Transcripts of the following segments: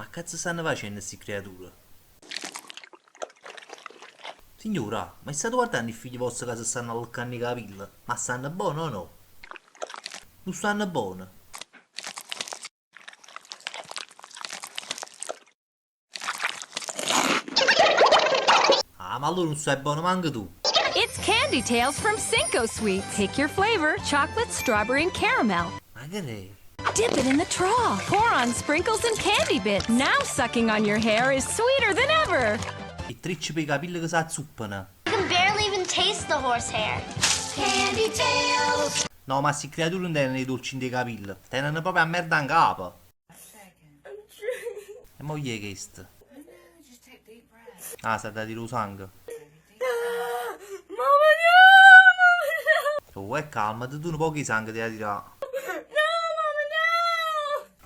cazzo stanno facendo queste creature? Signora, ma state guardando i figli vostri che si stanno alloccando i capelli? Ma stanno buono o no? Non stanno buono? Ah, ma allora non stai buono manco tu. It's Candy Tales from Cinco Sweets. Pick your flavor, chocolate, strawberry, and caramel. Ma che è? Dip it in the trough. Pour on sprinkles and candy bits. Now sucking on your hair is sweeter than ever. I tricci per i capelli che si azzuppano. You can barely even taste the horsehair. Candy Tales. No, ma queste creature non tengono i dolci dei capelli. Tengono proprio a merda in capo. E mo' chi è questo? Ah, sta da dire lo sangue. Oh, calmati, tu non puoi che sangue ti da tirare.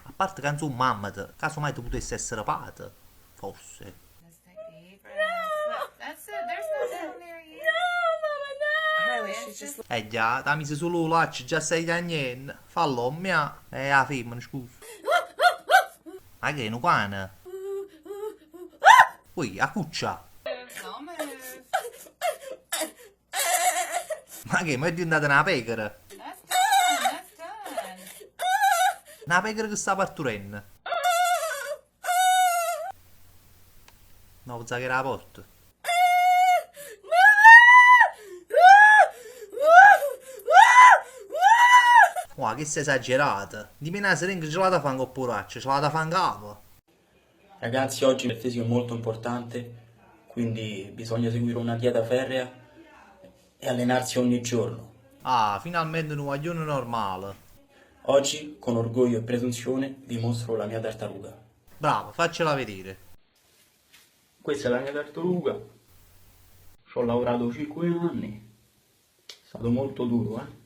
A parte che non sono mamma, casomai tu potessi essere padre. Forse. Let's take deep breaths. That's it. There's no devil near you. Harley, she's just Già, da mise solo lacci, già stai da niente. Fallo, mia. La femmina, scusa. Ma che è un cane? Ui, a cuccia. don't move. Ma che, ma è diventata una pecora? That's done. That's done. Una pecora che sta parturendo. No, pensavo che era la porta. Wow, che sei esagerata. Dimmi una siringa ce l'ha da fare con poraccio, ce l'ha da fare in capo. Ragazzi, oggi il battesimo è molto importante, quindi bisogna seguire una dieta ferrea e allenarsi ogni giorno. Ah, finalmente un guaglione normale. Oggi, con orgoglio e presunzione, vi mostro la mia tartaruga. Bravo, faccela vedere. Questa è la mia tartaruga. Ci ho lavorato 5 anni. È stato molto duro,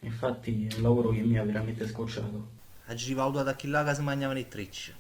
Infatti è un lavoro che mi ha veramente scocciato. Oggi rivalutato a chi là che si mangiavano i tricci.